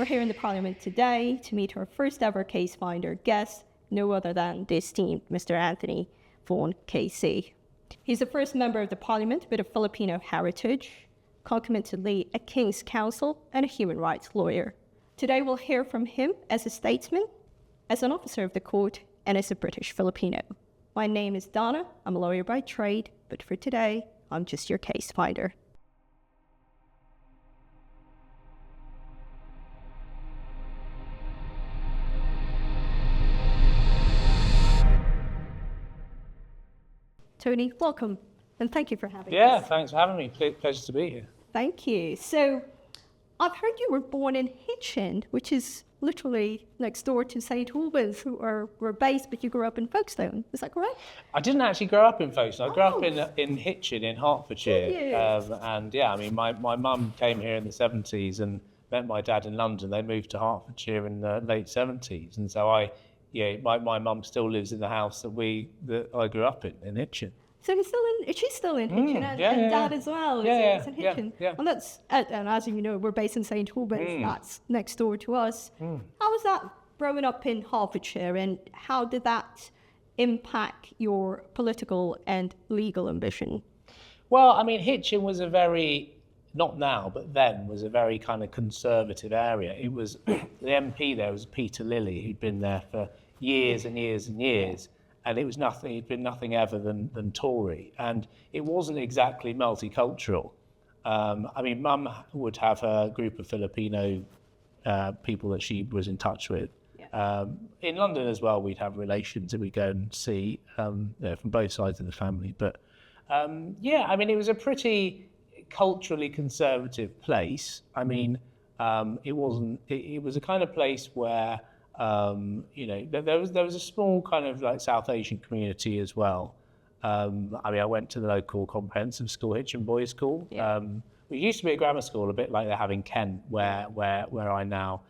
We're here in the Parliament today to meet our first ever case finder guest, no other than the esteemed Mr. Anthony Vaughan KC. He's the first member of the Parliament with a Filipino heritage, concomitantly a King's Counsel and a human rights lawyer. Today we'll hear from him as a statesman, as an officer of the court, and as a British-Filipino. My name is Danna. I'm a lawyer by trade, but for today, I'm just your case finder. Tony, welcome, and thank you for having us. Yeah, thanks for having me. Pleasure to be here. Thank you. So, I've heard you were born in Hitchin, which is literally next door to St. Albans, were based, but you grew up in Folkestone. Is that correct? I didn't actually grow up in Folkestone. I grew up in Hitchin in Hertfordshire. And yeah, I mean, my mum came here in the 70s and met my dad in London. They moved to Hertfordshire in the late 70s. And so my mum still lives in the house that I grew up in Hitchin. So she's still in Hitchin, and Dad as well is in Hitchin. Yeah. Well, and as you know, we're based in St. Albans. That's next door to us. How was that growing up in Hertfordshire, and how did that impact your political and legal ambition? Well, I mean, Hitchin was not now, but then was a very kind of conservative area. It was, the MP there was Peter Lilly, who'd been there for years and years and years. And he'd been nothing ever than Tory. And it wasn't exactly multicultural. I mean, Mum would have her group of Filipino people that she was in touch with. Yeah. In London as well, we'd have relations that we'd go and see from both sides of the family. But I mean, it was a pretty culturally conservative place. I mean, it was a kind of place where there was a small kind of like South Asian community as well. I mean, I went to the local comprehensive school, Hitchin Boys School. Yeah. It used to be a grammar school, a bit like they have in Kent, where I now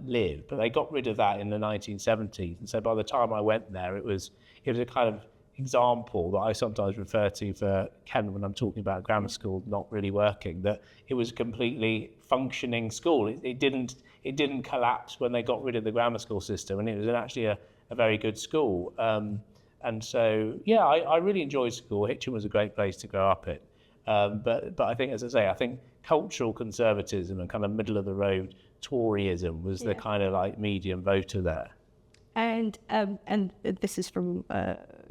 live. But they got rid of that in the 1970s, and so by the time I went there, it was a kind of example that I sometimes refer to for Kent when I'm talking about grammar school not really working. That it was a completely functioning school. It didn't collapse when they got rid of the grammar school system, and it was actually a very good school. And so, yeah, I really enjoyed school. Hitchin was a great place to grow up in. But I think, as I say, I think cultural conservatism and kind of middle of the road Toryism was the kind of like medium voter there. And this is from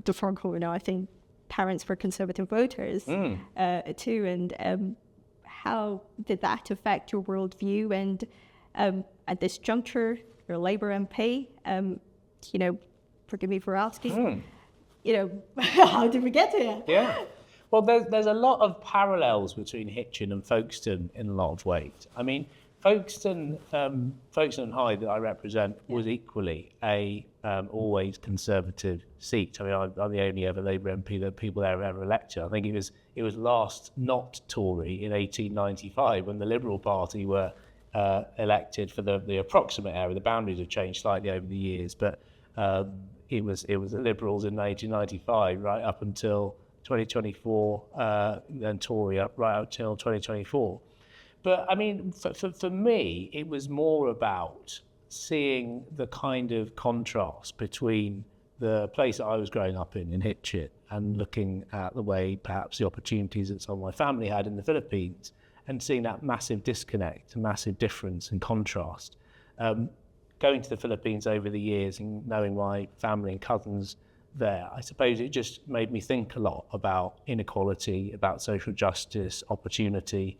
the Franco, I think parents were conservative voters too. And how did that affect your worldview? And at this juncture, you're a Labour MP. Forgive me for asking. How did we get here? Yeah. Well, there's a lot of parallels between Hitchin and Folkestone in a lot of ways. I mean, Folkestone High that I represent was equally a always conservative seat. I mean, I'm the only ever Labour MP that people there have ever elected. I think it was last not Tory in 1895 when the Liberal Party were elected for the approximate area. The boundaries have changed slightly over the years, but it was the Liberals in 1895 right up until 2024, then Tory right up until 2024. But I mean, for me, it was more about seeing the kind of contrast between the place that I was growing up in Hitchin and looking at the way perhaps the opportunities that some of my family had in the Philippines and seeing that massive disconnect, massive difference and contrast. Going to the Philippines over the years and knowing my family and cousins there, I suppose it just made me think a lot about inequality, about social justice, opportunity,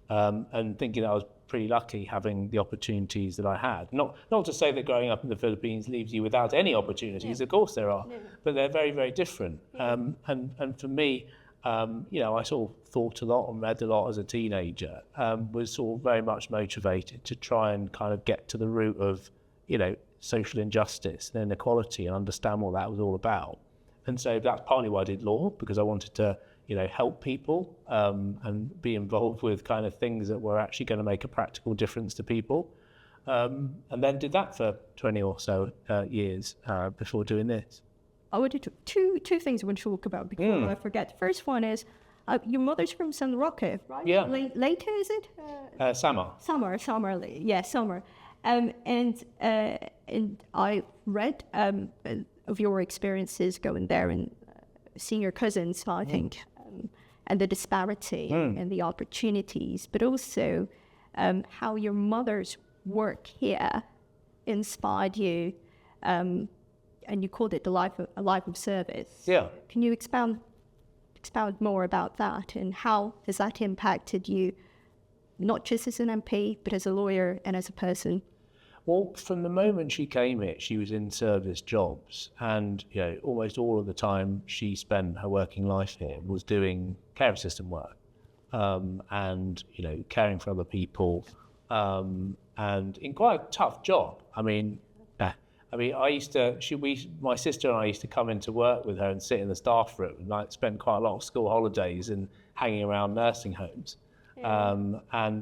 and thinking that I was pretty lucky having the opportunities that I had. Not to say that growing up in the Philippines leaves you without any opportunities. Of course there are, but they're very, very different. And for me, I sort of thought a lot and read a lot as a teenager. Was sort of very much motivated to try and kind of get to the root of, social injustice and inequality and understand what that was all about. And so that's partly why I did law, because I wanted to help people and be involved with kind of things that were actually going to make a practical difference to people. And then did that for 20 or so years before doing this. I wanted to two things I want to talk about before I forget. First one is your mother's from San Roque, right? Yeah. Later, is it? Samar. Samar. Yeah, Samar. And I read of your experiences going there and seeing your cousins fighting, and the disparity and the opportunities, but also how your mother's work here inspired you, and you called it a life of service. Yeah. Can you expound more about that, and how has that impacted you, not just as an MP, but as a lawyer and as a person? Well, from the moment she came here, she was in service jobs, and almost all of the time she spent her working life here was doing care assistant work, and caring for other people, and in quite a tough job. My sister and I used to come into work with her and sit in the staff room and spend quite a lot of school holidays and hanging around nursing homes. Yeah. I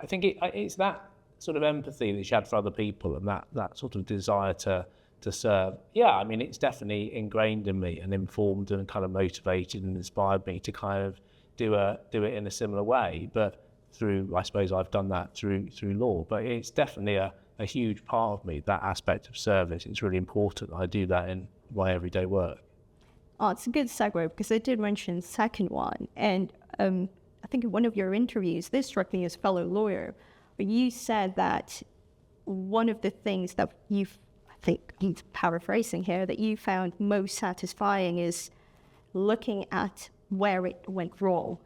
think it's that sort of empathy that she had for other people, and that sort of desire to serve. Yeah, it's definitely ingrained in me and informed and kind of motivated and inspired me to kind of do it in a similar way. But I suppose I've done that through law. But it's definitely a huge part of me, that aspect of service. It's really important I do that in my everyday work. Oh, it's a good segue, because I did mention the second one, and I think in one of your interviews, this struck me as a fellow lawyer, but you said that one of the things that I think I'm paraphrasing here, that you found most satisfying is looking at where it went wrong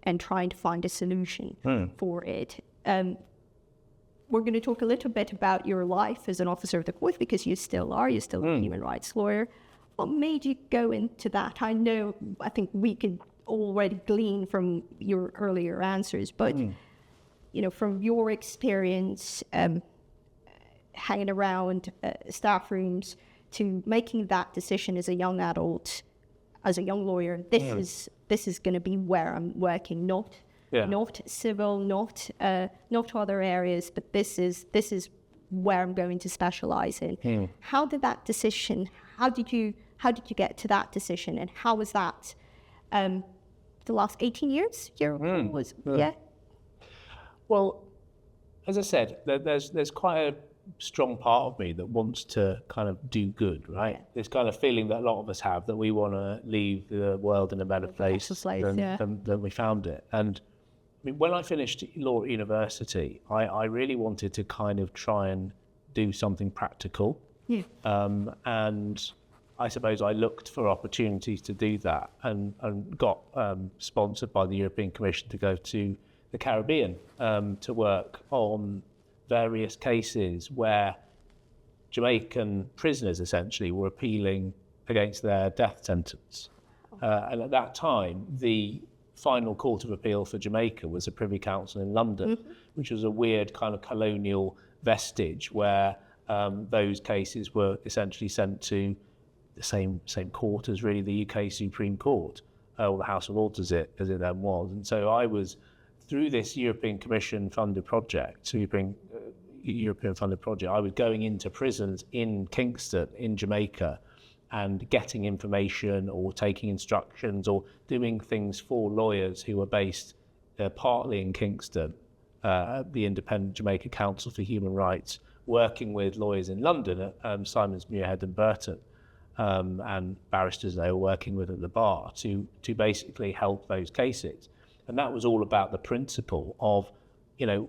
and trying to find a solution for it. We're going to talk a little bit about your life as an officer of the court, because you still are. You're still a human rights lawyer. What made you go into that? I think we could already glean from your earlier answers, but from your experience hanging around staff rooms to making that decision as a young adult, as a young lawyer, this is going to be where I'm working, not civil, not other areas, but this is where I'm going to specialize in. How did that decision? How did you get to that decision, and how was that? The last 18 years, yeah. Well, as I said, there's quite a strong part of me that wants to kind of do good, right? Yeah. This kind of feeling that a lot of us have, that we want to leave the world in a better place than we found it. And when I finished law at university, I really wanted to kind of try and do something practical. Yeah. And I suppose I looked for opportunities to do that, and got sponsored by the European Commission to go to the Caribbean to work on various cases where Jamaican prisoners essentially were appealing against their death sentence. And at that time, the final court of appeal for Jamaica was the Privy Council in London, which was a weird kind of colonial vestige where those cases were essentially sent to the same court as really the UK Supreme Court, or the House of Lords as it then was. And so I was, through this European Commission funded project, European funded project, I was going into prisons in Kingston, in Jamaica, and getting information or taking instructions or doing things for lawyers who were based partly in Kingston, the Independent Jamaica Counsel for Human Rights, working with lawyers in London at Simons, Muirhead and Burton, and barristers they were working with at the bar to basically help those cases. And that was all about the principle of,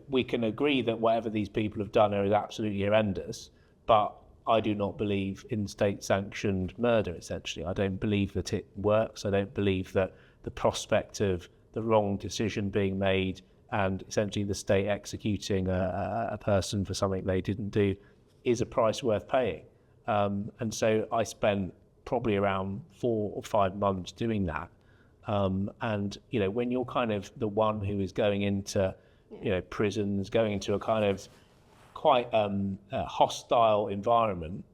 we can agree that whatever these people have done is absolutely horrendous, but I do not believe in state-sanctioned murder, essentially. I don't believe that it works. I don't believe that the prospect of the wrong decision being made and essentially the state executing a person for something they didn't do is a price worth paying. And so I spent probably around 4 or 5 months doing that. And, when you're kind of the one who is going into, prisons, going into a kind of quite hostile environment.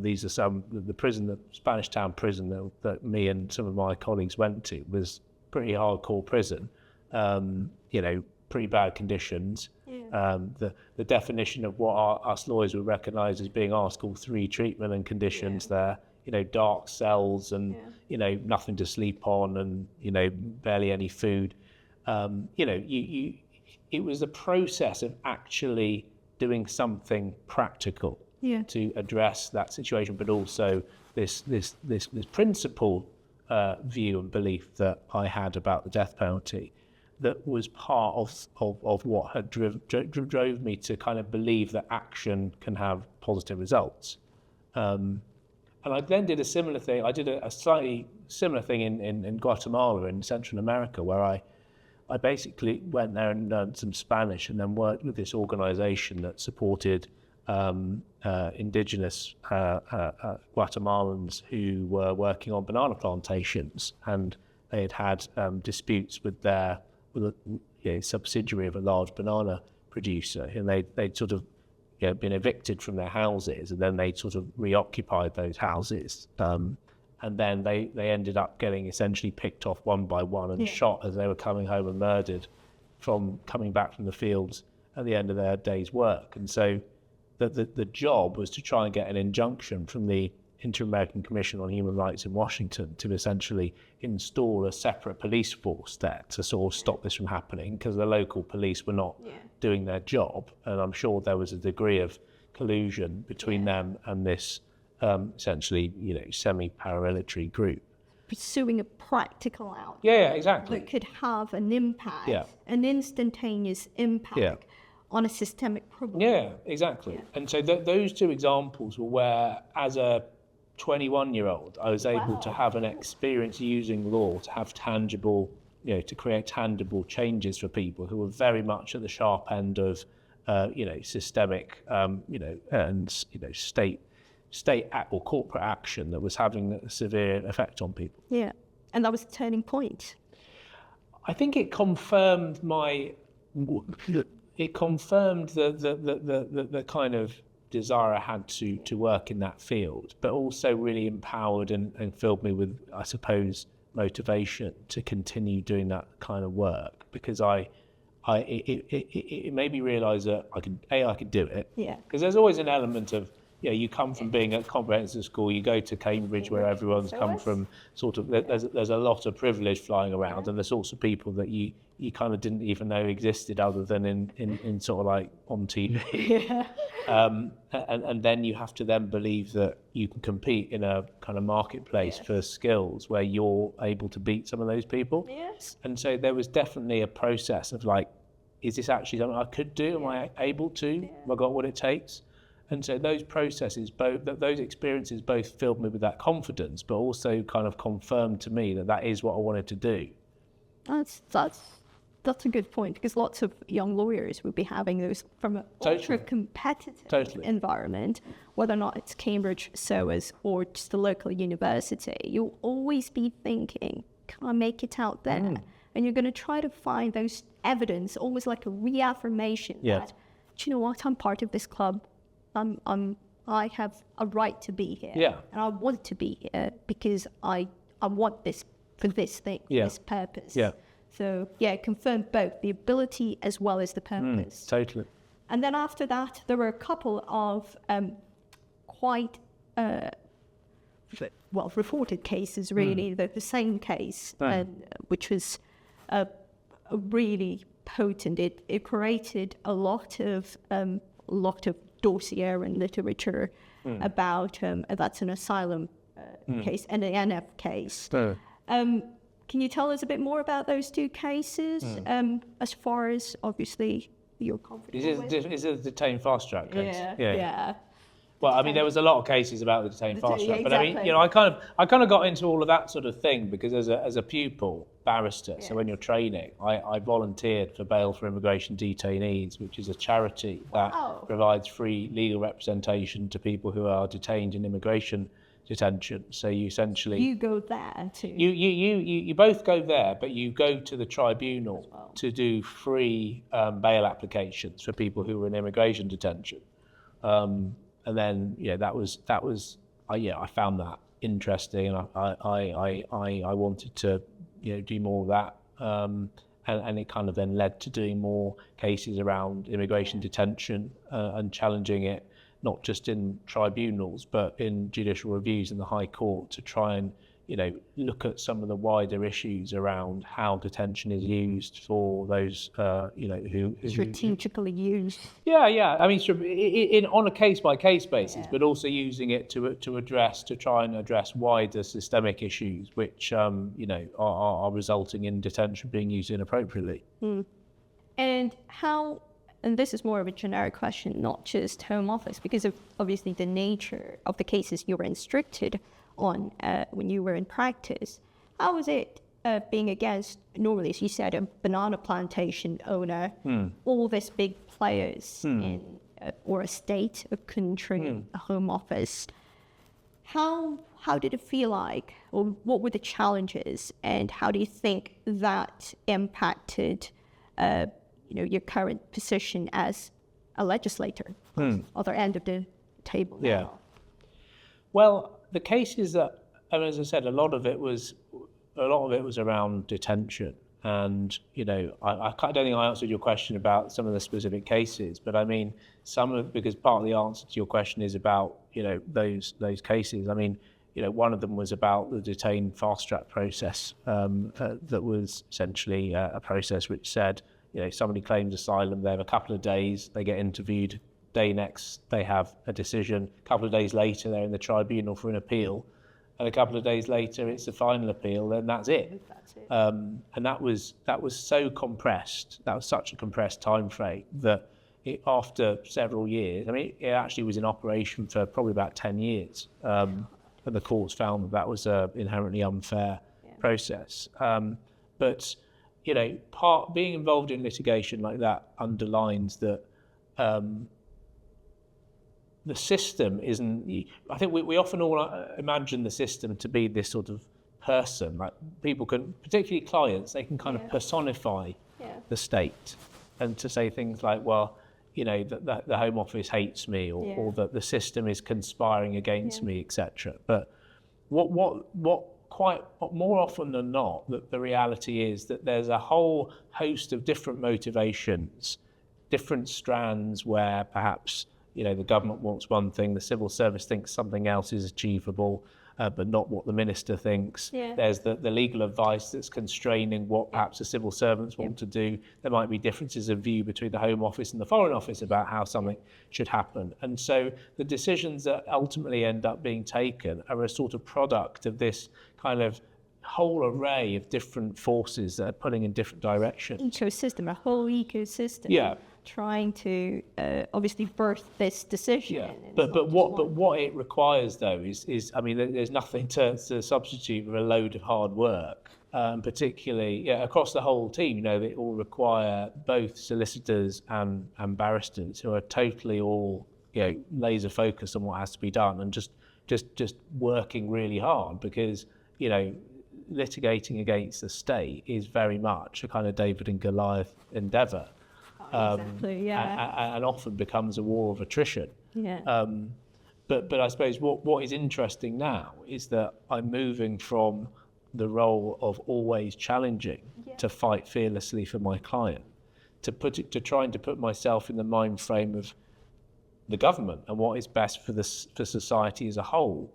These are the Spanish Town prison that me and some of my colleagues went to was pretty hardcore prison, pretty bad conditions. Yeah. The definition of what us lawyers would recognise as being Article 3 treatment and conditions there, dark cells and, nothing to sleep on and, barely any food. It was the process of actually doing something practical to address that situation, but also this principle view and belief that I had about the death penalty that was part of what had drove me to kind of believe that action can have positive results. And I then did a similar thing. I did a slightly similar thing in Guatemala in Central America, where I basically went there and learned some Spanish and then worked with this organization that supported indigenous Guatemalans who were working on banana plantations, and they had disputes with a subsidiary of a large banana producer, and they'd sort of been evicted from their houses, and then they sort of reoccupied those houses, and then they ended up getting essentially picked off one by one and shot as they were coming home and murdered from coming back from the fields at the end of their day's work. And so the job was to try and get an injunction from the Inter-American Commission on Human Rights in Washington to essentially install a separate police force there to sort of stop this from happening, because the local police were not doing their job, and I'm sure there was a degree of collusion between them and this essentially semi-paramilitary group pursuing a practical outcome. Exactly. That could have an impact, an instantaneous impact on a systemic problem. Exactly. And so those two examples were where, as a 21-year-old, I was able to have an experience using law to have tangible, to create tangible changes for people who were very much at the sharp end of, systemic, and state or corporate action that was having a severe effect on people. Yeah, and that was a turning point. I think it confirmed the kind of desire I had to work in that field, but also really empowered and filled me with, I suppose, motivation to continue doing that kind of work, because it made me realise that I could do it. Yeah. Because there's always an element of, you come from being at comprehensive school, you go to Cambridge where everyone's come from, sort of, there's a lot of privilege flying around, and the sorts of people that you kind of didn't even know existed other than in sort of like on TV. And then you have to then believe that you can compete in a kind of marketplace for skills where you're able to beat some of those people. Yes. And so there was definitely a process of like, is this actually something I could do? Am I able to? Have I got what it takes? And so those experiences both filled me with that confidence, but also kind of confirmed to me that is what I wanted to do. That's a good point, because lots of young lawyers would be having those from an ultra-competitive environment, whether or not it's Cambridge, SOAS, or just the local university. You'll always be thinking, can I make it out there? And you're going to try to find those evidence, almost like a reaffirmation that, do you know what, I'm part of this club. I have a right to be here, and I want to be here because I want this for this thing, this purpose. So confirmed both the ability as well as the purpose. Totally. And then after that, there were a couple of quite reported cases, really. The same case, which was really potent. It created a lot of dossier and literature about that's an asylum case and an NF case. Can you tell us a bit more about those two cases, as far as obviously you're comfortable with? Is it the detained fast track case? Yeah. Well, I mean, there was a lot of cases about the detained fast track, but I mean, I kind of got into all of that sort of thing because as a pupil barrister, so when you're training, I volunteered for Bail for Immigration Detainees, which is a charity that provides free legal representation to people who are detained in immigration detention. So you essentially go there too. You both go there, but you go to the tribunal to do free bail applications for people who are in immigration detention. And then that was I found that interesting, and I wanted to do more of that, and it kind of then led to doing more cases around immigration detention and challenging it not just in tribunals but in judicial reviews in the High Court to try and look at some of the wider issues around how detention is used for those, who Strategically used. Yeah. I mean, on a case-by-case basis, but also using it to try and address wider systemic issues, which are resulting in detention being used inappropriately. And how? And this is more of a generic question, not just Home Office, because of obviously the nature of the cases you were instructed on when you were in practice. How was it being against, normally, as you said, a banana plantation owner, all these big players in or a state, a country, a Home Office? How did it feel like, or what were the challenges, and how do you think that impacted your current position as a legislator, other end of the table now? Yeah. Well, the cases that, as I said, a lot of it was around detention, and I don't think I answered your question about some of the specific cases, but I mean because part of the answer to your question is about those cases. I mean, one of them was about the detained fast track process, that was essentially a process which said, somebody claims asylum, they have a couple of days, they get interviewed. Day next, they have a decision. A couple of days later, they're in the tribunal for an appeal, and a couple of days later, it's the final appeal, and that's it. And that was so compressed. That was such a compressed time frame that after several years, I mean, it actually was in operation for probably about 10 years, and the courts found that was an inherently unfair process. But being involved in litigation like that underlines that. The system isn't. I think we often all imagine the system to be this sort of person. Like people can, particularly clients, they can kind of personify the state, and to say things like, well, that the Home Office hates me, or that the system is conspiring against me, etc. But what quite more often than not, that the reality is that there's a whole host of different motivations, different strands where perhaps the government wants one thing, the civil service thinks something else is achievable, but not what the minister thinks. There's the legal advice that's constraining what perhaps the civil servants want to do. There might be differences of view between the Home Office and the Foreign Office about how something should happen. And so the decisions that ultimately end up being taken are a sort of product of this kind of whole array of different forces that are pulling in different directions. Ecosystem, a whole ecosystem. Trying to obviously birth this decision. But what it requires though is I mean, there's nothing to substitute for a load of hard work, particularly across the whole team. They all require both solicitors and barristers who are totally all laser focused on what has to be done, and just working really hard, because litigating against the state is very much a kind of David and Goliath endeavour. Exactly, and often becomes a war of attrition. But I suppose what is interesting now is that I'm moving from the role of always challenging to fight fearlessly for my client, to trying to put myself in the mind frame of the government and what is best for society as a whole,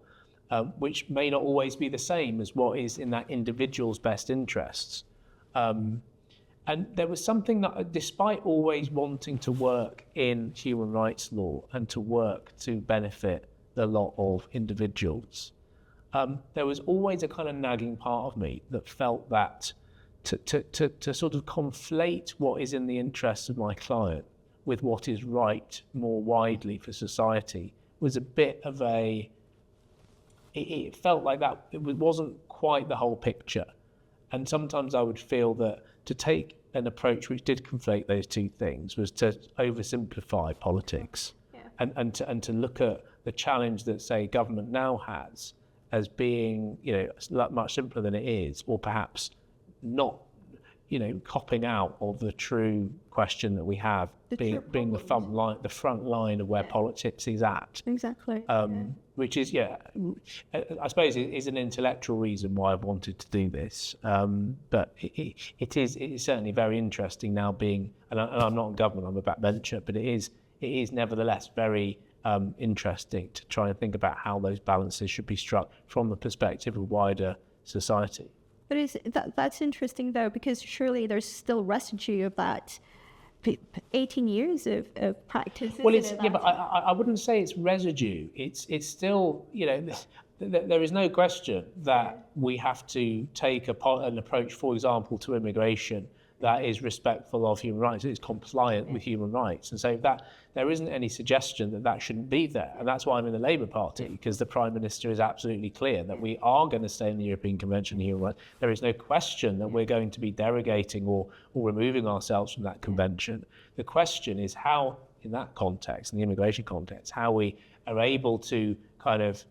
which may not always be the same as what is in that individual's best interests. And there was something that, despite always wanting to work in human rights law and to work to benefit the lot of individuals, there was always a kind of nagging part of me that felt that to sort of conflate what is in the interests of my client with what is right more widely for society was a bit of it felt like that it wasn't quite the whole picture. And sometimes I would feel that to take an approach which did conflate those two things was to oversimplify politics, and to look at the challenge that, say, government now has as being much simpler than it is, or perhaps not copping out of the true question that we have, being the front line of where politics is at. Exactly. Which is, I suppose, is an intellectual reason why I've wanted to do this. But it is certainly very interesting now being, and I'm not in government, I'm a backbencher, but it is nevertheless very interesting to try and think about how those balances should be struck from the perspective of wider society. But that's interesting, though, because surely there's still residue of that 18 years of practice. Well, but I wouldn't say it's residue. It's still, there is no question that we have to take an approach, for example, to immigration that is respectful of human rights, it's compliant with human rights. And so that there isn't any suggestion that shouldn't be there. And that's why I'm in the Labour Party, because the Prime Minister is absolutely clear that we are going to stay in the European Convention on Human Rights. There is no question that we're going to be derogating or removing ourselves from that convention. The question is how, in that context, in the immigration context, how we are able to kind of,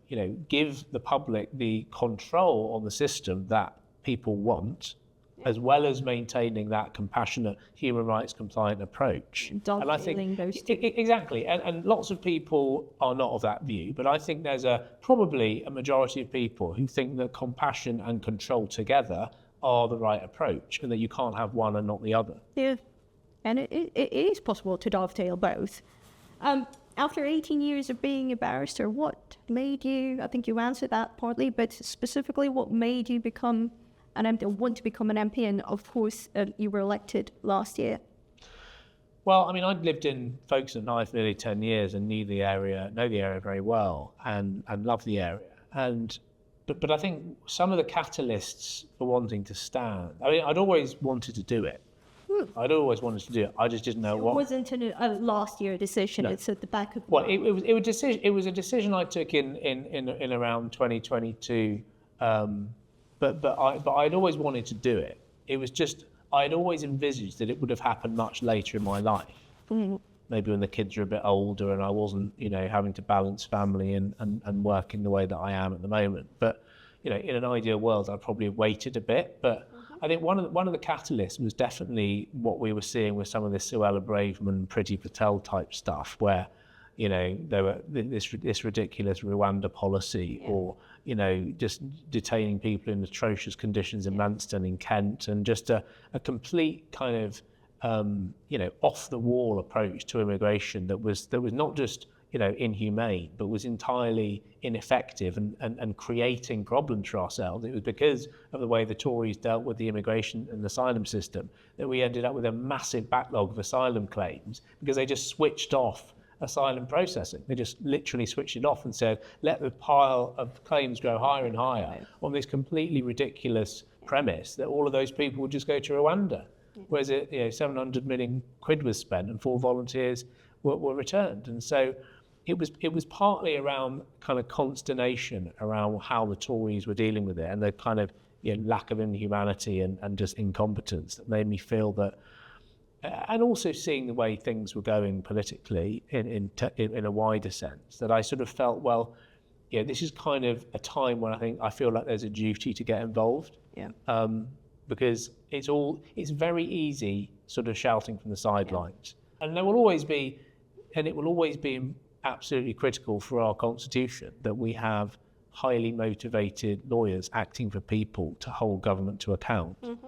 give the public the control on the system that people want, as well as maintaining that compassionate, human rights compliant approach. And I think those two. Exactly, and lots of people are not of that view, but I think there's probably a majority of people who think that compassion and control together are the right approach, and that you can't have one and not the other. Yeah, and it is possible to dovetail both. After 18 years of being a barrister, what made you, I think you answered that partly, but specifically what made you become an MP, or want to become an MP, and of course you were elected last year? Well, I mean, I'd lived in Folkestone for nearly 10 years and know the area very well, and love the area. But I think some of the catalysts for wanting to stand, I mean, I'd always wanted to do it. I'd always wanted to do it. I just didn't know what. It wasn't a last year decision. No. It's at the back of. Well, it was a decision I took in around 2022. But I'd always wanted to do it. It was just I'd always envisaged that it would have happened much later in my life. Maybe when the kids were a bit older and I wasn't, having to balance family and work in the way that I am at the moment. But in an ideal world, I'd probably have waited a bit. But I think one of the catalysts was definitely what we were seeing with some of this Suella Braverman, Priti Patel type stuff, where there were this ridiculous Rwanda policy, or just detaining people in atrocious conditions in Manston in Kent, and just a complete kind of off the wall approach to immigration that was not just inhumane, but was entirely ineffective and creating problems for ourselves. It was because of the way the Tories dealt with the immigration and asylum system that we ended up with a massive backlog of asylum claims, because they just switched off asylum processing. They just literally switched it off and said, let the pile of claims grow higher and higher, on this completely ridiculous premise that all of those people would just go to Rwanda. Whereas 700 million quid was spent and 4 volunteers were returned. And so it was partly around kind of consternation around how the Tories were dealing with it, and the kind of lack of inhumanity and just incompetence that made me feel that. And also seeing the way things were going politically in a wider sense, that I sort of felt, well, this is kind of a time when I feel like there's a duty to get involved. Yeah. Because it's very easy sort of shouting from the sidelines. Yeah. And it will always be absolutely critical for our constitution that we have highly motivated lawyers acting for people to hold government to account. Mm-hmm.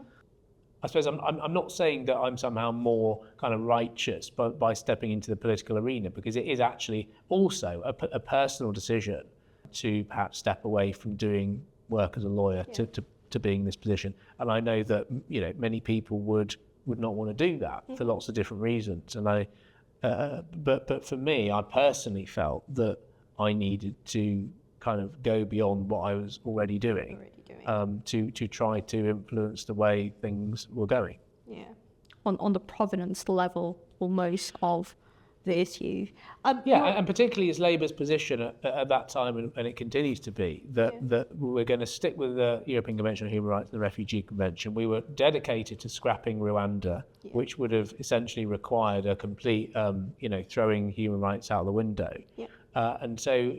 I suppose I'm not saying that I'm somehow more kind of righteous by stepping into the political arena, because it is actually also a personal decision to perhaps step away from doing work as a lawyer to being in this position. And I know that many people would not want to do that for lots of different reasons. And but for me, I personally felt that I needed to kind of go beyond what I was already doing. To try to influence the way things were going. Yeah, on the provenance level almost of the issue. And particularly as Labour's position at that time, and it continues to be, that we're going to stick with the European Convention on Human Rights and the Refugee Convention. We were dedicated to scrapping Rwanda, which would have essentially required a complete, throwing human rights out the window. And so,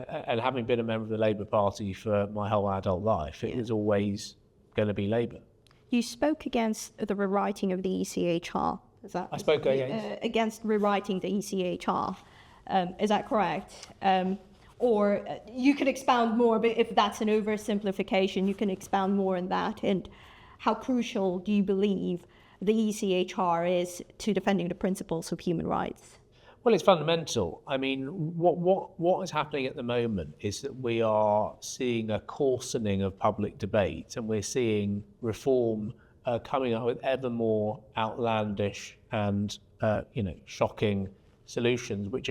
and having been a member of the Labour Party for my whole adult life, it was always going to be Labour. You spoke against the rewriting of the ECHR. I spoke against rewriting the ECHR. Is that correct? Or you could expound more, but if that's an oversimplification, you can expound more on that. And how crucial do you believe the ECHR is to defending the principles of human rights? Well, it's fundamental. I mean, what is happening at the moment is that we are seeing a coarsening of public debate, and we're seeing reform coming up with ever more outlandish and shocking solutions, which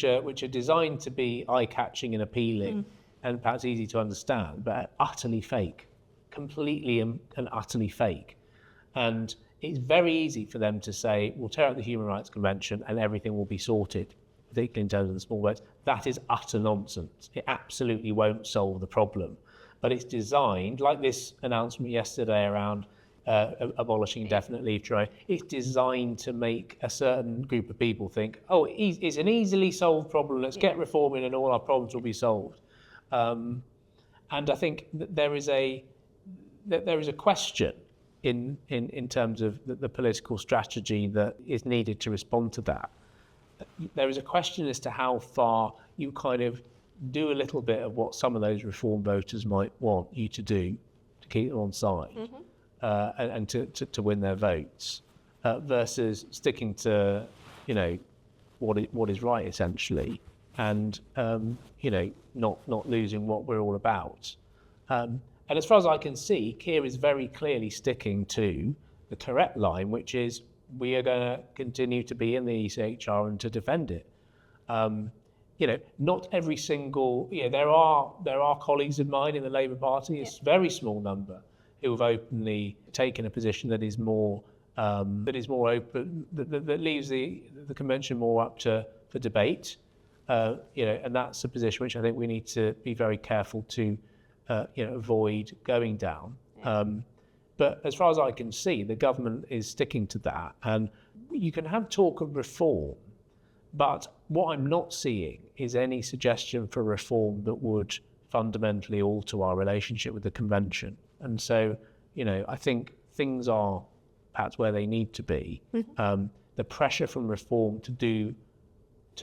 are designed to be eye-catching and appealing, and perhaps easy to understand, but are utterly fake, completely and utterly fake. And it's very easy for them to say, we'll tear up the Human Rights Convention and everything will be sorted, particularly in terms of the small votes. That is utter nonsense. It absolutely won't solve the problem. But it's designed, like this announcement yesterday around abolishing indefinite leave to remain, it's designed to make a certain group of people think, oh, it's an easily solved problem, let's get reform in and all our problems will be solved. And I think that there is a question in terms of the political strategy that is needed to respond to that. There is a question as to how far you kind of do a little bit of what some of those reform voters might want you to do to keep them on side, and to win their votes, versus sticking to, what is right essentially, and not losing what we're all about. And as far as I can see, Keir is very clearly sticking to the correct line, which is we are going to continue to be in the ECHR and to defend it. Not every single, there are colleagues of mine in the Labour Party, a very small number, who have openly taken a position that is more open, that leaves the convention more up for debate. And that's a position which I think we need to be very careful to avoid going down. But as far as I can see, the government is sticking to that. And you can have talk of reform, but what I'm not seeing is any suggestion for reform that would fundamentally alter our relationship with the convention. And so, I think things are perhaps where they need to be. The pressure from reform to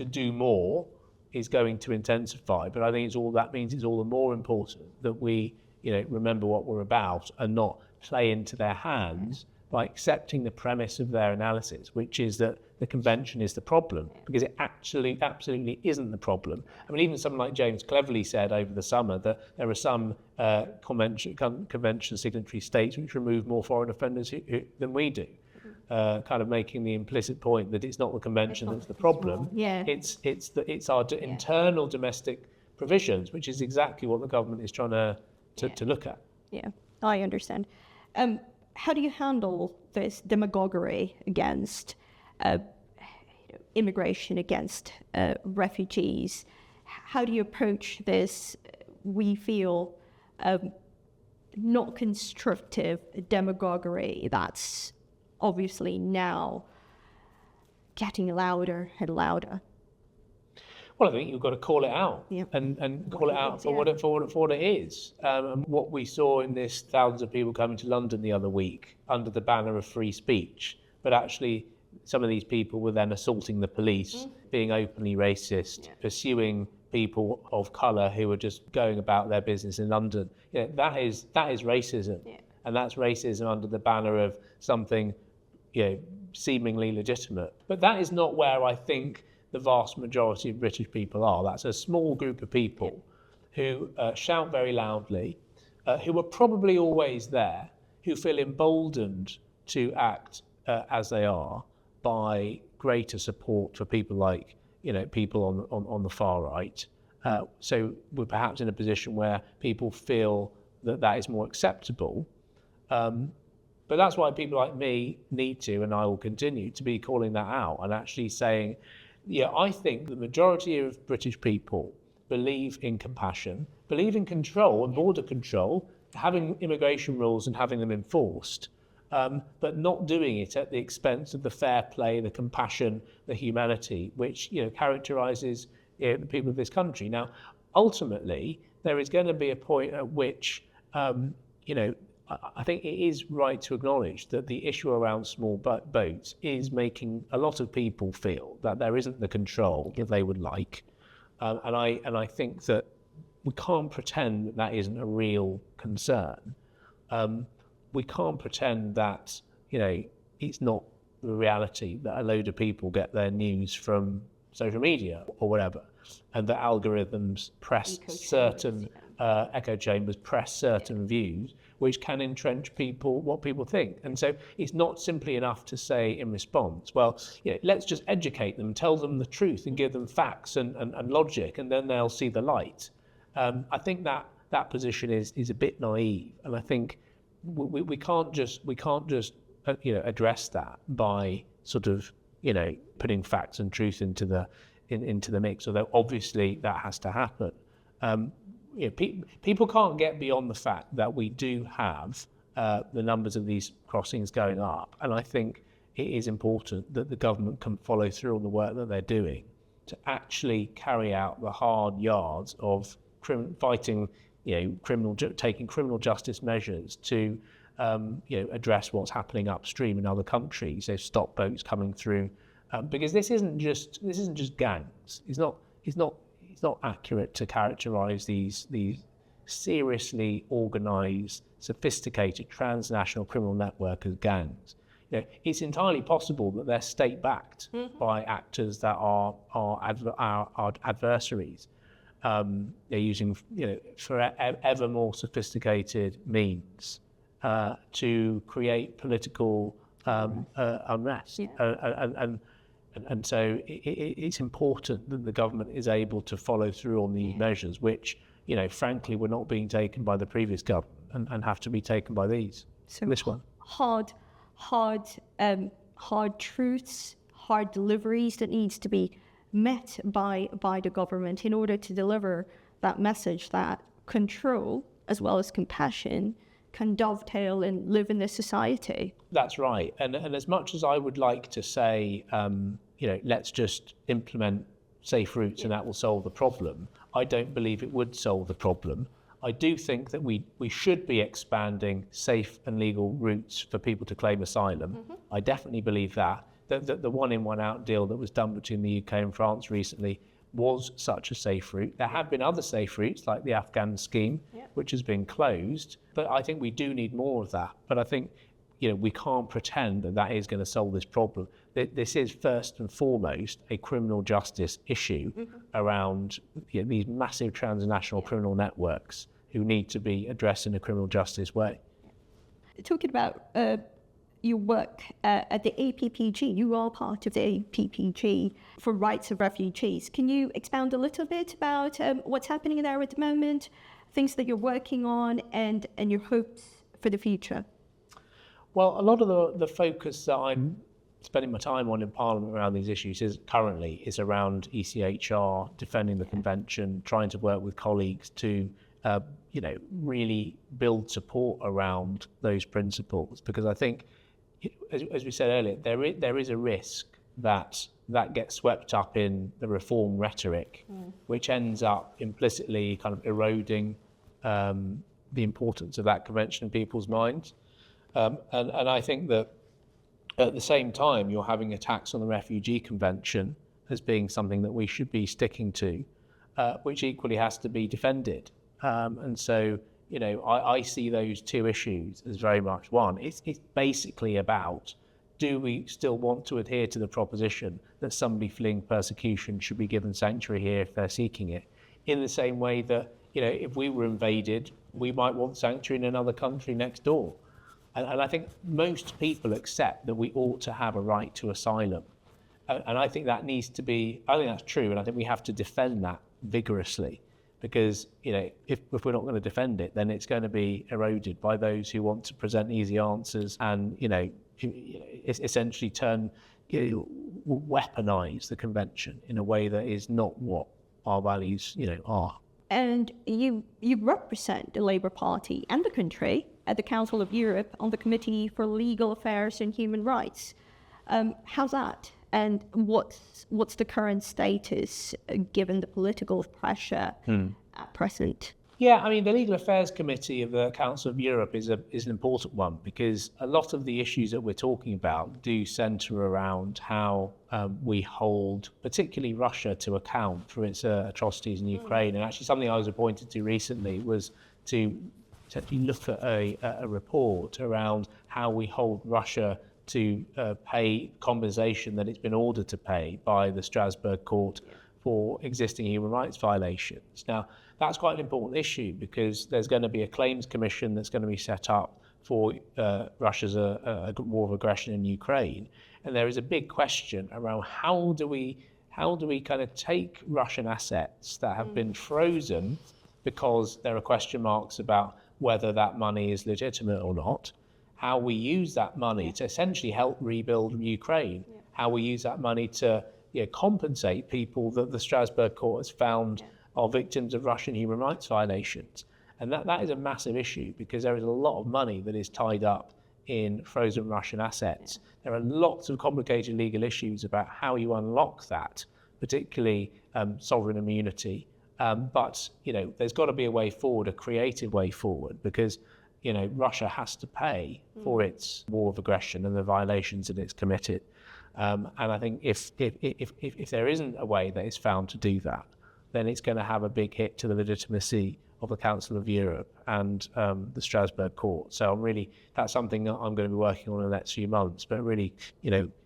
do more is going to intensify, but I think that means it's all the more important that we, remember what we're about and not play into their hands by accepting the premise of their analysis, which is that the convention is the problem, because it absolutely isn't the problem. I mean, even someone like James cleverly said over the summer that there are some convention signatory states which remove more foreign offenders than we do. Kind of making the implicit point that it's not the convention that's the problem. It's our internal domestic provisions, which is exactly what the government is trying to look at. Yeah, I understand. How do you handle this demagoguery against immigration, against refugees? How do you approach this, we feel, not constructive demagoguery that's obviously now getting louder and louder? Well, I think you've got to call it out and call it out for what it is. What we saw in this thousands of people coming to London the other week under the banner of free speech, but actually some of these people were then assaulting the police, being openly racist, pursuing people of colour who were just going about their business in London. That is racism, and that's racism under the banner of something seemingly legitimate. But that is not where I think the vast majority of British people are. That's a small group of people who shout very loudly, who are probably always there, who feel emboldened to act as they are by greater support for people like people on the far right. So we're perhaps in a position where people feel that is more acceptable. But that's why people like me need to, and I will continue to be calling that out and actually saying, I think the majority of British people believe in compassion, believe in control and border control, having immigration rules and having them enforced, but not doing it at the expense of the fair play, the compassion, the humanity, which characterises the people of this country. Now, ultimately, there is going to be a point at which, I think it is right to acknowledge that the issue around small boats is making a lot of people feel that there isn't the control that they would like, and I think that we can't pretend that isn't a real concern. We can't pretend that it's not the reality that a load of people get their news from social media or whatever, and the algorithms press certain echo chambers press certain views, which can entrench what people think. And so it's not simply enough to say in response, well, let's just educate them, tell them the truth, and give them facts and logic, and then they'll see the light. I think that position is a bit naive, and I think we can't just address that by sort of putting facts and truth into the mix, although obviously that has to happen. People can't get beyond the fact that we do have the numbers of these crossings going up, and I think it is important that the government can follow through on the work that they're doing to actually carry out the hard yards of fighting, taking criminal justice measures to address what's happening upstream in other countries. They've stopped boats coming through, because this isn't just gangs. It's not accurate to characterise these seriously organised, sophisticated transnational criminal network as gangs. It's entirely possible that they're state-backed by actors that are adversaries. They're using ever more sophisticated means to create political unrest. And so it's important that the government is able to follow through on these measures, which, frankly, were not being taken by the previous government and have to be taken by this one. Hard truths, hard deliveries that needs to be met by the government in order to deliver that message that control as well as compassion can dovetail and live in this society. That's right. And as much as I would like to say, let's just implement safe routes and that will solve the problem, I don't believe it would solve the problem. I do think that we should be expanding safe and legal routes for people to claim asylum. I definitely believe that. The one-in, one-out deal that was done between the UK and France recently was such a safe route. There have been other safe routes, like the Afghan scheme, which has been closed, but I think we do need more of that. But I think, we can't pretend that is going to solve this problem. This is first and foremost a criminal justice issue around these massive transnational criminal networks who need to be addressed in a criminal justice way. Talking about your work at the APPG, you are part of the APPG for rights of refugees. Can you expound a little bit about what's happening there at the moment, things that you're working on, and your hopes for the future? Well, a lot of the focus that I'm spending my time on in Parliament around these issues is around ECHR, defending the convention, trying to work with colleagues to really build support around those principles, because I think, as we said earlier, there is a risk that gets swept up in the reform rhetoric, which ends up implicitly kind of eroding the importance of that convention in people's minds. And I think that at the same time, you're having attacks on the Refugee Convention as being something that we should be sticking to, which equally has to be defended. And so, I see those two issues as very much one. It's basically about, do we still want to adhere to the proposition that somebody fleeing persecution should be given sanctuary here if they're seeking it? In the same way that, if we were invaded, we might want sanctuary in another country next door. And I think most people accept that we ought to have a right to asylum. And I think that needs to be, I think that's true, and I think we have to defend that vigorously. Because, if we're not going to defend it, then it's going to be eroded by those who want to present easy answers and, essentially weaponize the convention in a way that is not what our values, are. And you represent the Labour Party and the country at the Council of Europe on the Committee for Legal Affairs and Human Rights. How's that? And what's the current status given the political pressure at present? Yeah, I mean, the Legal Affairs Committee of the Council of Europe is an important one, because a lot of the issues that we're talking about do centre around how we hold particularly Russia to account for its atrocities in Ukraine. And actually something I was appointed to recently was to actually look at a report around how we hold Russia to pay compensation that it's been ordered to pay by the Strasbourg court for existing human rights violations. Now, that's quite an important issue because there's going to be a claims commission that's going to be set up for Russia's a war of aggression in Ukraine. And there is a big question around how do we kind of take Russian assets that have been frozen because there are question marks about whether that money is legitimate or not, how we use that money to essentially help rebuild Ukraine, how we use that money to compensate people that the Strasbourg court has found are victims of Russian human rights violations. And that is a massive issue because there is a lot of money that is tied up in frozen Russian assets. There are lots of complicated legal issues about how you unlock that, particularly sovereign immunity. But there's got to be a way forward, a creative way forward, because Russia has to pay for its war of aggression and the violations that it's committed. And I think if there isn't a way that is found to do that, then it's going to have a big hit to the legitimacy of the Council of Europe and the Strasbourg court. So that's something that I'm going to be working on in the next few months, but really,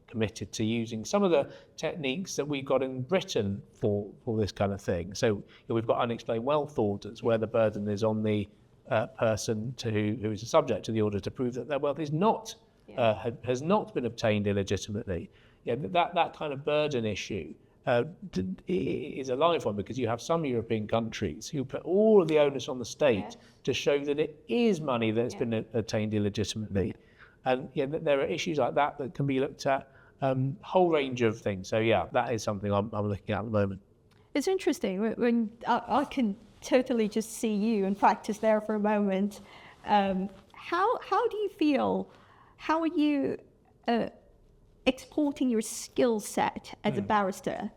committed to using some of the techniques that we've got in Britain for this kind of thing. So we've got unexplained wealth orders where the burden is on the person who is a subject to the order to prove that their wealth is not has not been obtained illegitimately. That kind of burden issue is a live one because you have some European countries who put all of the onus on the state to show that it is money that's been obtained illegitimately. And there are issues like that can be looked at, whole range of things. So that is something I'm looking at the moment. It's interesting when I can totally just see you and practice there for a moment. How do you feel? How are you exporting your skill set as a barrister,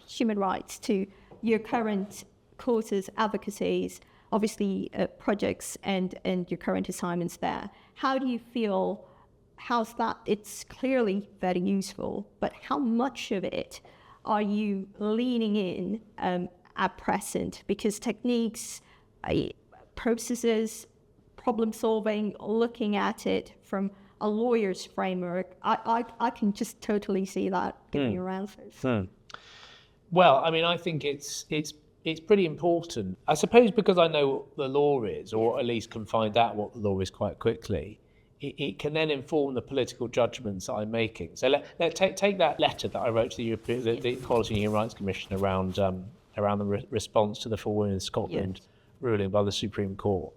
human rights, to your current causes, advocacies, obviously projects and your current assignments there? How do you feel? How's that? It's clearly very useful, but how much of it are you leaning in at present? Because techniques, processes, problem solving, looking at it from a lawyer's framework, I can just totally see that giving your answers. Well, I think it's pretty important. I suppose because I know what the law is, or at least can find out what the law is quite quickly, it can then inform the political judgments that I'm making. So let's take that letter that I wrote to the Equality and Human Rights Commission around the response to the For Women in Scotland ruling by the Supreme Court.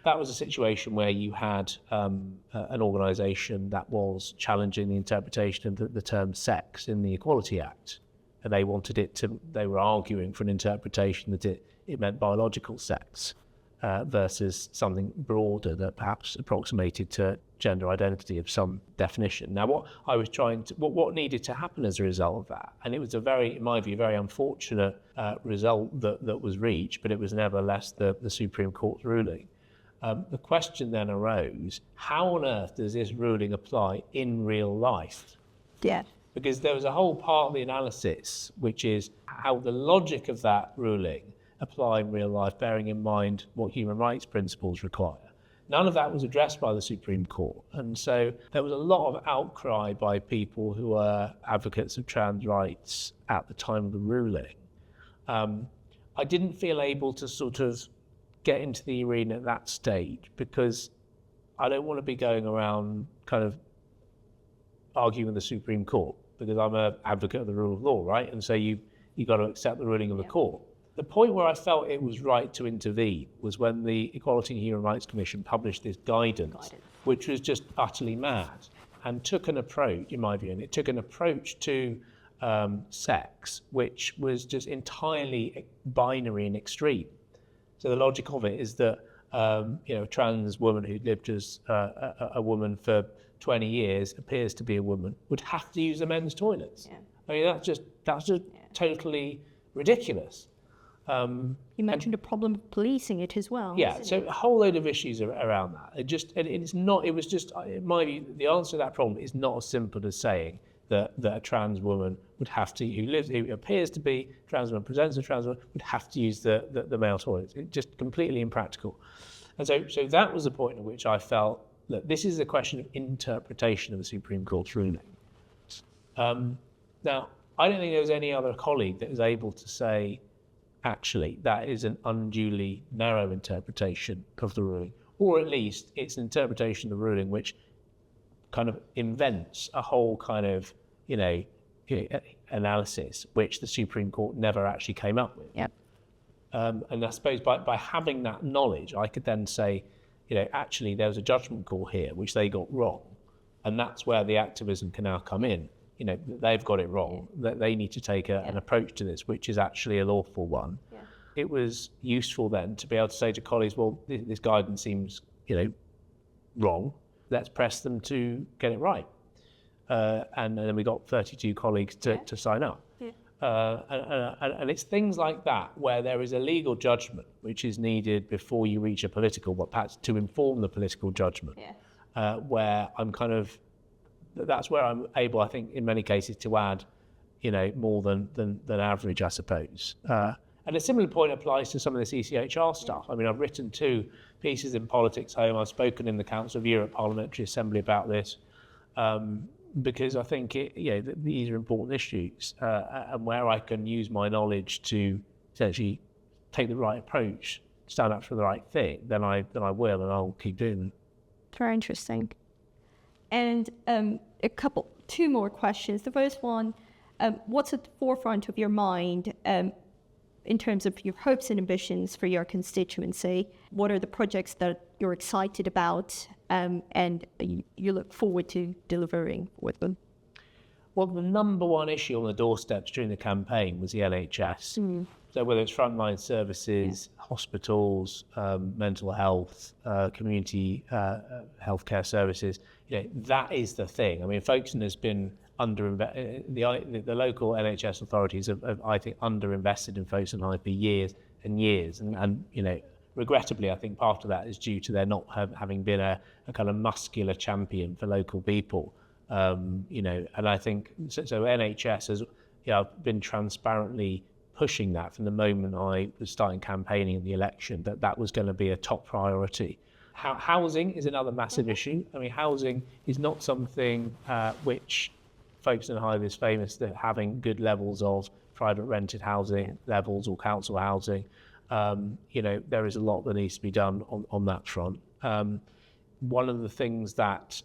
That was a situation where you had an organisation that was challenging the interpretation of the term sex in the Equality Act. And they were arguing for an interpretation that it meant biological sex versus something broader that perhaps approximated to gender identity of some definition. Now, what needed to happen as a result of that, and it was in my view, very unfortunate result that was reached, but it was nevertheless the Supreme Court's ruling. The question then arose, how on earth does this ruling apply in real life? Yeah. Because there was a whole part of the analysis, which is how the logic of that ruling apply in real life, bearing in mind what human rights principles require. None of that was addressed by the Supreme Court. And so there was a lot of outcry by people who were advocates of trans rights at the time of the ruling. I didn't feel able to sort of get into the arena at that stage because I don't want to be going around kind of arguing with the Supreme Court, because I'm an advocate of the rule of law, right? And so you've got to accept the ruling of the court. The point where I felt it was right to intervene was when the Equality and Human Rights Commission published this guidance, which was just utterly mad and took an approach, in my view, and it took an approach to sex, which was just entirely binary and extreme. So the logic of it is that a trans woman who lived as a woman for 20 years, appears to be a woman, would have to use the men's toilets. That's just totally ridiculous. You mentioned a problem of policing it as well. Yeah, so a whole load of issues around that. In my view, the answer to that problem is not as simple as saying that a trans woman would have to, who appears to be trans woman, presents as a trans woman, would have to use the male toilets. It's just completely impractical. And so that was the point at which I felt look, this is a question of interpretation of the Supreme Court's ruling. Now, I don't think there was any other colleague that was able to say, actually, that is an unduly narrow interpretation of the ruling, or at least it's an interpretation of the ruling which kind of invents a whole kind of, analysis which the Supreme Court never actually came up with. Yep. And I suppose by having that knowledge, I could then say, actually there was a judgment call here which they got wrong, and that's where the activism can now come in. They've got it wrong, that they need to take an approach to this which is actually a lawful one. Yeah. It was useful then to be able to say to colleagues, well, this guidance seems, wrong. Let's press them to get it right. And then we got 32 colleagues to sign up. Yeah. And it's things like that where there is a legal judgment which is needed before you reach a political, but perhaps to inform the political judgment, where that's where I'm able, I think, in many cases to add, more than average, I suppose. And a similar point applies to some of this ECHR stuff. I mean, I've written 2 pieces in Politics Home. I've spoken in the Council of Europe Parliamentary Assembly about this, because I think these are important issues, and where I can use my knowledge to essentially take the right approach, stand up for the right thing, then I will, and I'll keep doing it. Very interesting. And 2 more questions. The first one, what's at the forefront of your mind in terms of your hopes and ambitions for your constituency? What are the projects that you're excited about and you look forward to delivering with them? Well, the number one issue on the doorsteps during the campaign was the NHS. Mm. So whether it's frontline services, hospitals, mental health, community healthcare services, that is the thing. I mean, Folkestone has been the local NHS authorities have, I think, underinvested in Folkestone High for years and years, and regrettably, I think part of that is due to their not having been a kind of muscular champion for local people, and I think so NHS has been transparently pushing that from the moment I was starting campaigning in the election, that was going to be a top priority. Housing is another massive issue. I mean, housing is not something which Folkestone High is famous for having good levels of private rented housing levels or council housing. There is a lot that needs to be done on that front. One of the things that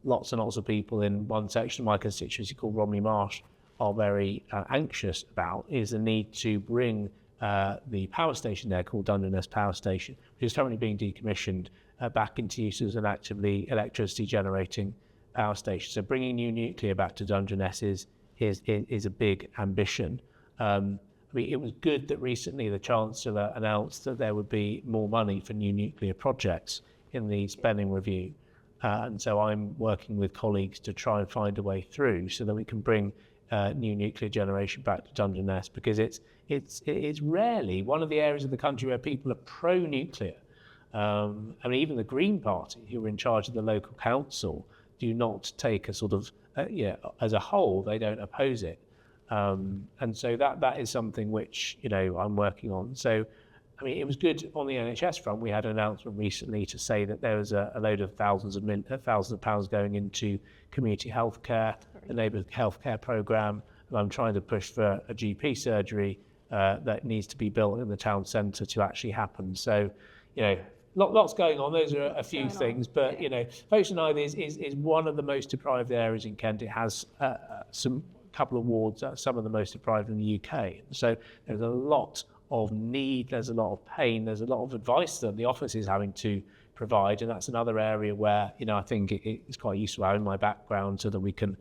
lots and lots of people in one section of my constituency called Romney Marsh are very anxious about is the need to bring the power station there called Dungeness Power Station, which is currently being decommissioned, back into use as an actively electricity generating power station. So bringing new nuclear back to Dungeness is a big ambition. I mean, it was good that recently the Chancellor announced that there would be more money for new nuclear projects in the spending review. And so I'm working with colleagues to try and find a way through so that we can bring new nuclear generation back to Dungeness, because it's rarely one of the areas of the country where people are pro-nuclear. I mean, even the Green Party, who are in charge of the local council, do not take a sort of, as a whole, they don't oppose it. And so that is something which, I'm working on. So, I mean, it was good on the NHS front. We had an announcement recently to say that there was a load of thousands of pounds going into community healthcare, the neighbourhood healthcare programme, and I'm trying to push for a GP surgery that needs to be built in the town centre to actually happen. So, lots going on. Those are a few things, but Folkestone High is one of the most deprived areas in Kent. It has some couple of wards, some of the most deprived in the UK. So there's a lot of need, there's a lot of pain, there's a lot of advice that the office is having to provide, and that's another area where I think it's quite useful having my background so that we can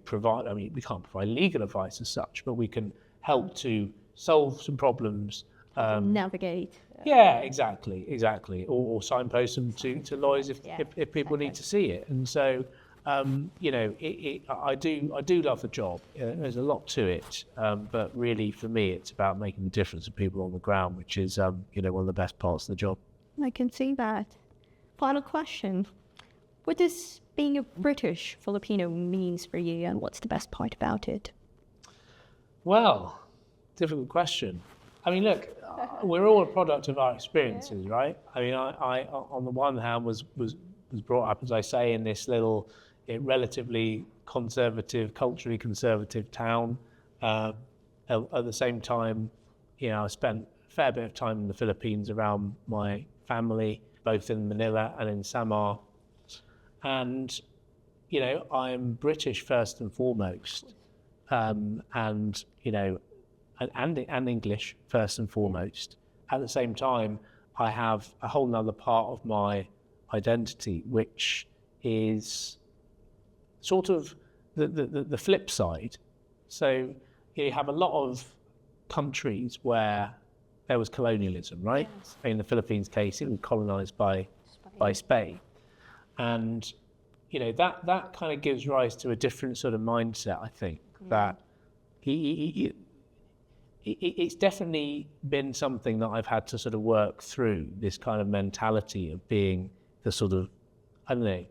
provide. I mean, we can't provide legal advice as such, but we can help to solve some problems. Navigate. Yeah, exactly. Or signpost them to lawyers if people need to see it. And so, I do love the job. There's a lot to it, but really for me, it's about making the difference to people on the ground, which is one of the best parts of the job. I can see that. Final question: what does being a British Filipino means for you, and what's the best part about it? Well, difficult question. I mean, look, we're all a product of our experiences, right? I mean, I on the one hand was was brought up, as I say, in this little, relatively conservative, culturally conservative town. At the same time, I spent a fair bit of time in the Philippines around my family, both in Manila and in Samar. And, I'm British first and foremost, and English first and foremost. At the same time, I have a whole nother part of my identity, which is sort of the flip side. So you have a lot of countries where there was colonialism, right? Yes. In the Philippines case, it was colonized by Spain. And, that kind of gives rise to a different sort of mindset, I think, that it's definitely been something that I've had to sort of work through, this kind of mentality of being the sort of, I don't know,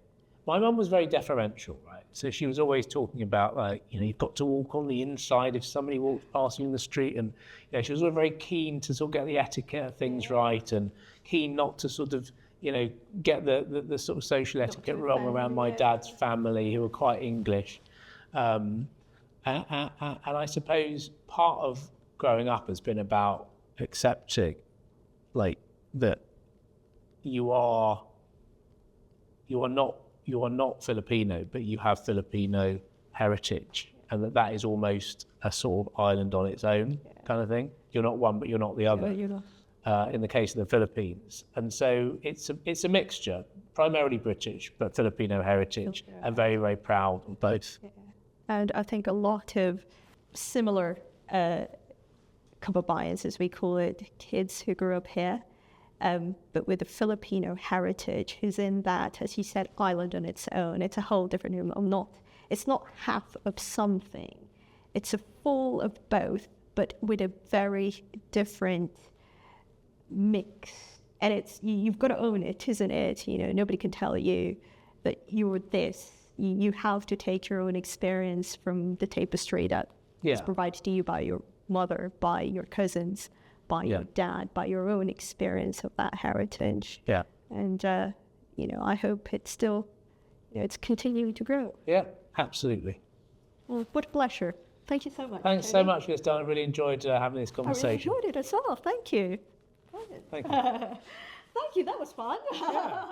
my mum was very deferential, right? So she was always talking about, like, you've got to walk on the inside if somebody walks past you in the street. And she was always very keen to sort of get the etiquette of things right, and keen not to sort of, get the sort of social etiquette wrong around my dad's family, who were quite English. And I suppose part of growing up has been about accepting, like, that you are not Filipino, but you have Filipino heritage, and that is almost a sort of island on its own, kind of thing. You're not one, but you're not the other. Yeah, you're not. In the case of the Philippines, and so it's a mixture, primarily British, but Filipino heritage, and very, very proud of both. Yeah. And I think a lot of similar kababayans, as we call it, kids who grew up here, but with a Filipino heritage, who's in that, as you said, island on its own. It's a whole different it's not half of something. It's a full of both, but with a very different mix. And you've got to own it, isn't it? Nobody can tell you that you're this. You have to take your own experience from the tapestry that is provided to you by your mother, by your cousins, by your dad, by your own experience of that heritage. Yeah. And, I hope it's still, it's continuing to grow. Yeah, absolutely. Well, what a pleasure. Thank you so much. Thanks so much for this, Danna. I really enjoyed having this conversation. I really enjoyed it as well. Thank you. Thank you. Thank you. That was fun. Yeah.